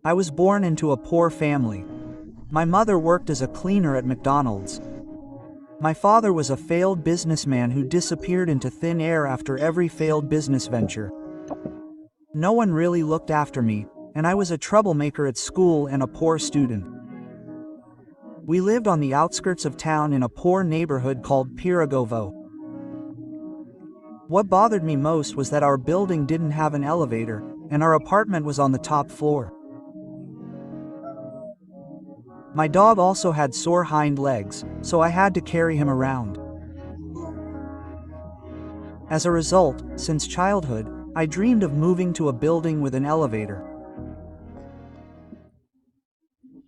I was born into a poor family. My mother worked as a cleaner at McDonald's. My father was a failed businessman who disappeared into thin air after every failed business venture. No one really looked after me, and I was a troublemaker at school and a poor student. We lived on the outskirts of town in a poor neighborhood called Piragovo. What bothered me most was that our building didn't have an elevator, and our apartment was on the top floor. My dog also had sore hind legs, so I had to carry him around. As a result, since childhood, I dreamed of moving to a building with an elevator.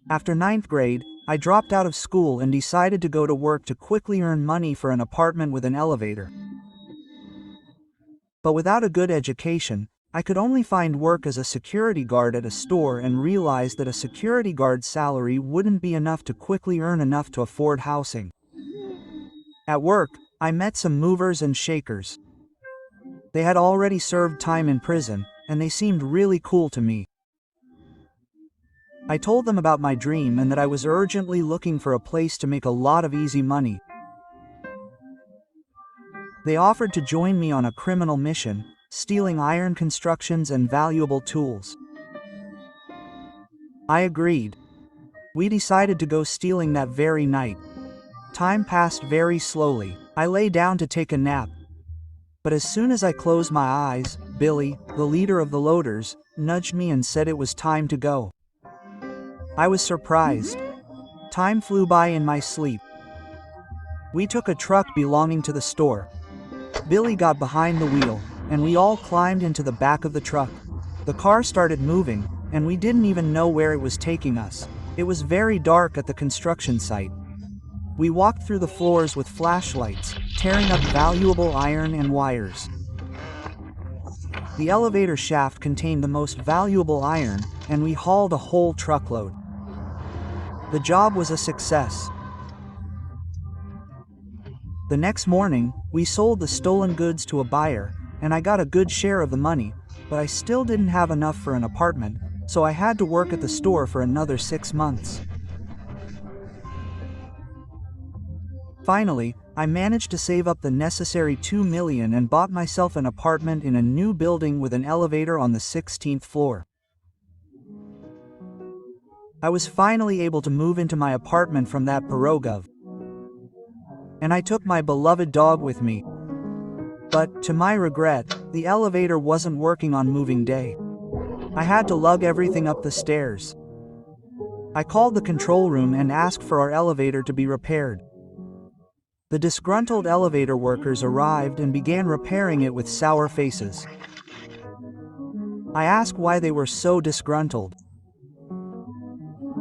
After 9th grade, I dropped out of school and decided to go to work to quickly earn money for an apartment with an elevator. But without a good education, I could only find work as a security guard at a store and realized that a security guard's salary wouldn't be enough to quickly earn enough to afford housing. At work, I met some movers and shakers. They had already served time in prison, and they seemed really cool to me. I told them about my dream and that I was urgently looking for a place to make a lot of easy money. They offered to join me on a criminal mission, stealing iron constructions and valuable tools. I agreed. We decided to go stealing that very night. Time passed very slowly. I lay down to take a nap. But as soon as I closed my eyes, Billy, the leader of the loaders, nudged me and said it was time to go. I was surprised. Time flew by in my sleep. We took a truck belonging to the store. Billy got behind the wheel, and we all climbed into the back of the truck. The car started moving, and we didn't even know where it was taking us. It was very dark at the construction site. We walked through the floors with flashlights, tearing up valuable iron and wires. The elevator shaft contained the most valuable iron, and we hauled a whole truckload. The job was a success. The next morning, we sold the stolen goods to a buyer, and I got a good share of the money, but I still didn't have enough for an apartment, so I had to work at the store for another 6 months. Finally, I managed to save up the necessary $2 million and bought myself an apartment in a new building with an elevator on the 16th floor. I was finally able to move into my apartment from that Pirogov. And I took my beloved dog with me. But, to my regret, the elevator wasn't working on moving day. I had to lug everything up the stairs. I called the control room and asked for our elevator to be repaired. The disgruntled elevator workers arrived and began repairing it with sour faces. I asked why they were so disgruntled.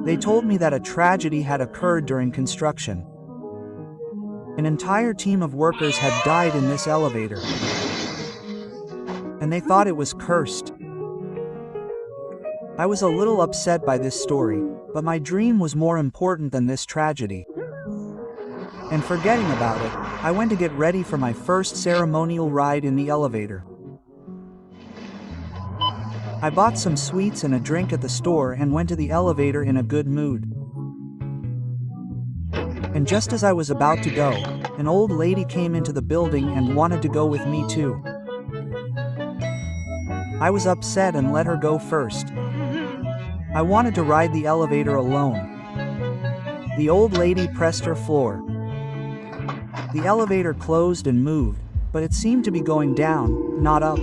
They told me that a tragedy had occurred during construction. An entire team of workers had died in this elevator, and they thought it was cursed. I was a little upset by this story, but my dream was more important than this tragedy. And forgetting about it, I went to get ready for my first ceremonial ride in the elevator. I bought some sweets and a drink at the store and went to the elevator in a good mood. And just as I was about to go, an old lady came into the building and wanted to go with me too. I was upset and let her go first. I wanted to ride the elevator alone. The old lady pressed her floor. The elevator closed and moved, but it seemed to be going down, not up.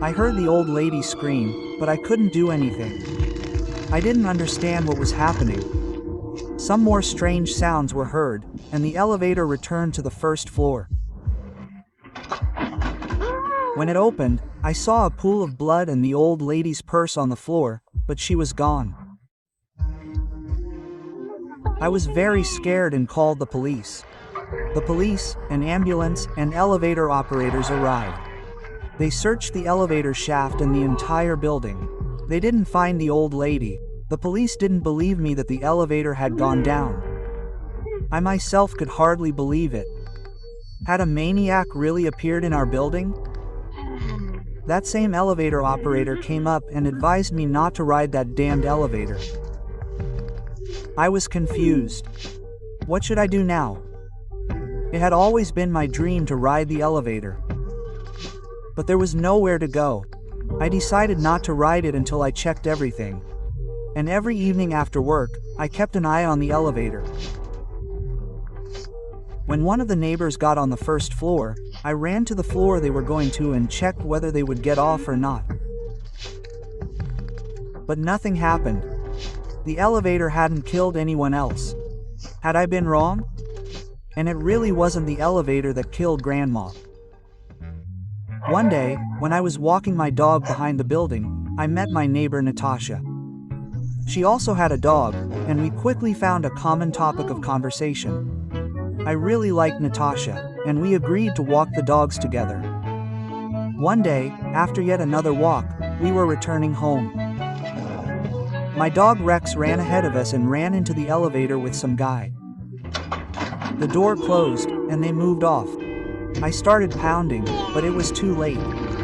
I heard the old lady scream, but I couldn't do anything. I didn't understand what was happening. Some more strange sounds were heard, and the elevator returned to the first floor. When it opened, I saw a pool of blood and the old lady's purse on the floor, but she was gone. I was very scared and called the police. The police, an ambulance, and elevator operators arrived. They searched the elevator shaft and the entire building. They didn't find the old lady. The police didn't believe me that the elevator had gone down. I myself could hardly believe it. Had a maniac really appeared in our building? That same elevator operator came up and advised me not to ride that damned elevator. I was confused. What should I do now? It had always been my dream to ride the elevator. But there was nowhere to go. I decided not to ride it until I checked everything. And every evening after work, I kept an eye on the elevator. When one of the neighbors got on the first floor, I ran to the floor they were going to and checked whether they would get off or not. But nothing happened. The elevator hadn't killed anyone else. Had I been wrong? And it really wasn't the elevator that killed Grandma. One day, when I was walking my dog behind the building, I met my neighbor Natasha. She also had a dog, and we quickly found a common topic of conversation. I really liked Natasha, and we agreed to walk the dogs together. One day, after yet another walk, we were returning home. My dog Rex ran ahead of us and ran into the elevator with some guy. The door closed, and they moved off. I started pounding, but it was too late.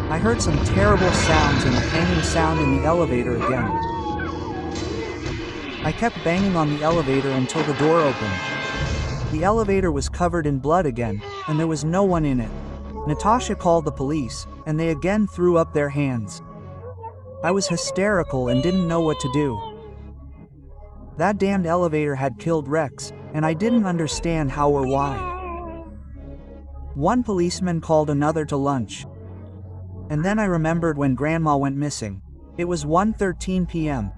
I heard some terrible sounds and a hanging sound in the elevator again. I kept banging on the elevator until the door opened. The elevator was covered in blood again, and there was no one in it. Natasha called the police, and they again threw up their hands. I was hysterical and didn't know what to do. That damned elevator had killed Rex, and I didn't understand how or why. One policeman called another to lunch. And then I remembered when Grandma went missing. It was 1:13 p.m.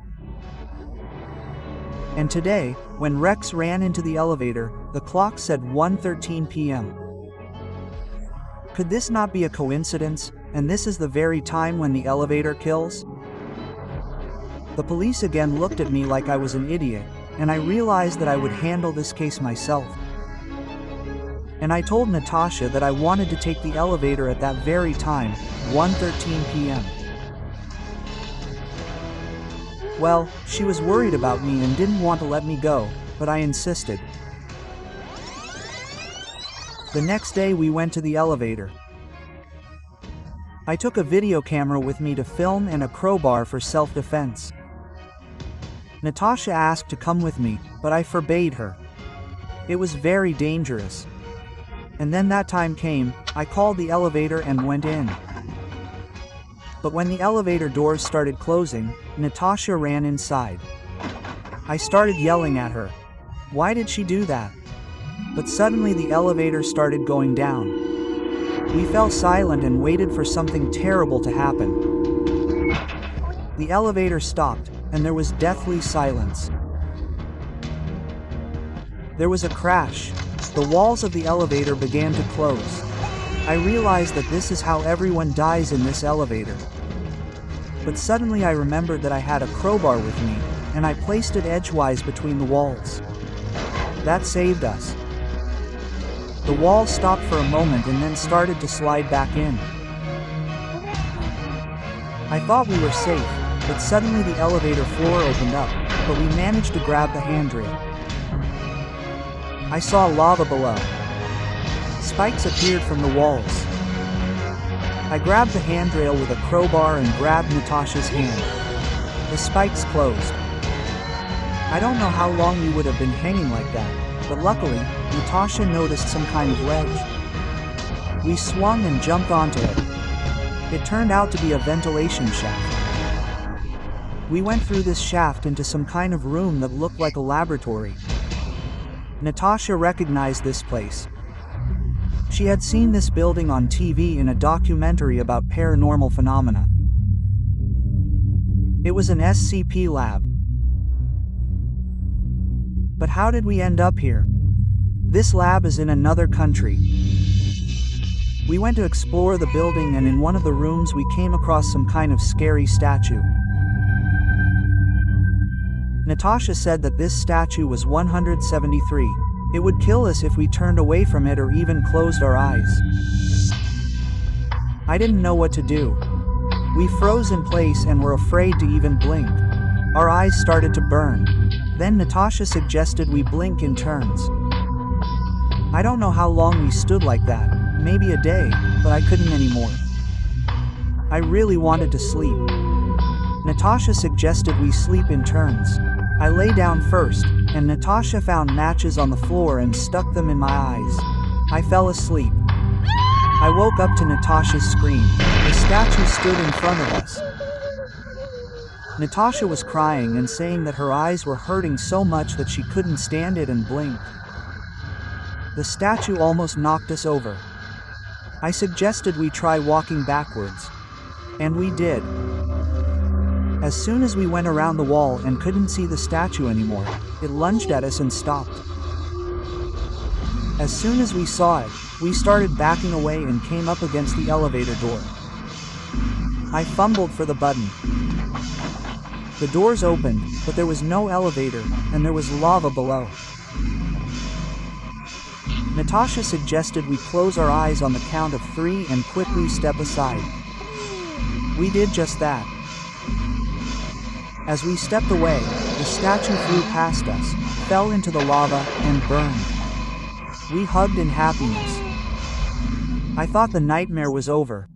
And today, when Rex ran into the elevator, the clock said 1:13 p.m. Could this not be a coincidence, and this is the very time when the elevator kills? The police again looked at me like I was an idiot, and I realized that I would handle this case myself. And I told Natasha that I wanted to take the elevator at that very time, 1:13 p.m. Well, she was worried about me and didn't want to let me go, but I insisted. The next day we went to the elevator. I took a video camera with me to film and a crowbar for self-defense. Natasha asked to come with me, but I forbade her. It was very dangerous. And then that time came, I called the elevator and went in. But when the elevator doors started closing, Natasha ran inside. I started yelling at her. Why did she do that? But suddenly the elevator started going down. We fell silent and waited for something terrible to happen. The elevator stopped, and there was deathly silence. There was a crash. The walls of the elevator began to close. I realized that this is how everyone dies in this elevator. But suddenly I remembered that I had a crowbar with me, and I placed it edgewise between the walls. That saved us. The wall stopped for a moment and then started to slide back in. I thought we were safe, but suddenly the elevator floor opened up, but we managed to grab the handrail. I saw lava below. Spikes appeared from the walls. I grabbed the handrail with a crowbar and grabbed Natasha's hand. The spikes closed. I don't know how long we would have been hanging like that, but luckily, Natasha noticed some kind of ledge. We swung and jumped onto it. It turned out to be a ventilation shaft. We went through this shaft into some kind of room that looked like a laboratory. Natasha recognized this place. She had seen this building on TV in a documentary about paranormal phenomena. It was an SCP lab. But how did we end up here? This lab is in another country. We went to explore the building, and in one of the rooms we came across some kind of scary statue. Natasha said that this statue was 173. It would kill us if we turned away from it or even closed our eyes. I didn't know what to do. We froze in place and were afraid to even blink. Our eyes started to burn. Then Natasha suggested we blink in turns. I don't know how long we stood like that, maybe a day, but I couldn't anymore. I I really wanted to sleep. Natasha suggested we sleep in turns. I lay down first, and Natasha found matches on the floor and stuck them in my eyes. I fell asleep. I woke up to Natasha's scream. The statue stood in front of us. Natasha was crying and saying that her eyes were hurting so much that she couldn't stand it and blinked. The statue almost knocked us over. I suggested we try walking backwards. And we did. As soon as we went around the wall and couldn't see the statue anymore, it lunged at us and stopped. As soon as we saw it, we started backing away and came up against the elevator door. I fumbled for the button. The doors opened, but there was no elevator, and there was lava below. Natasha suggested we close our eyes on the count of 3 and quickly step aside. We did just that. As we stepped away, the statue flew past us, fell into the lava, and burned. We hugged in happiness. I thought the nightmare was over.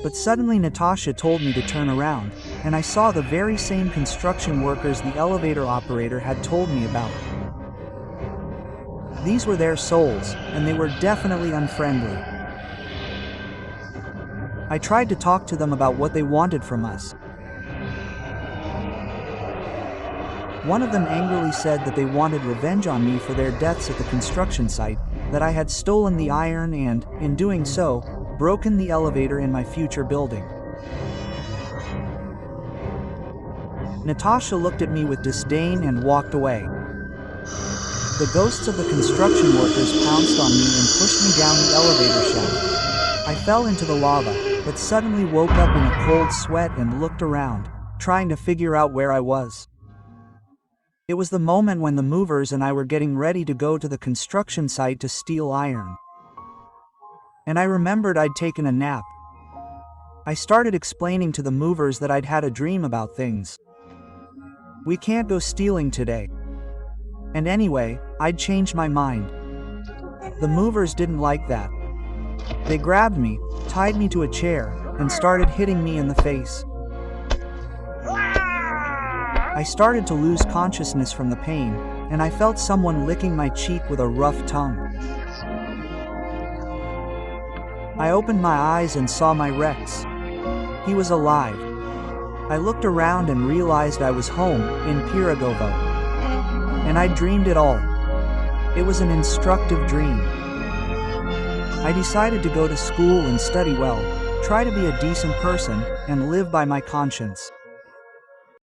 But suddenly Natasha told me to turn around, and I saw the very same construction workers the elevator operator had told me about. These were their souls, and they were definitely unfriendly. I tried to talk to them about what they wanted from us. One of them angrily said that they wanted revenge on me for their deaths at the construction site, that I had stolen the iron and, in doing so, broken the elevator in my future building. Natasha looked at me with disdain and walked away. The ghosts of the construction workers pounced on me and pushed me down the elevator shaft. I fell into the lava, but suddenly woke up in a cold sweat and looked around, trying to figure out where I was. It was the moment when the movers and I were getting ready to go to the construction site to steal iron. And I remembered I'd taken a nap. I started explaining to the movers that I'd had a dream about things. We can't go stealing today. And anyway, I'd changed my mind. The movers didn't like that. They grabbed me, tied me to a chair, and started hitting me in the face. I started to lose consciousness from the pain, and I felt someone licking my cheek with a rough tongue. I opened my eyes and saw my Rex. He was alive. I looked around and realized I was home, in Piragovo. And I dreamed it all. It was an instructive dream. I decided to go to school and study well, try to be a decent person, and live by my conscience.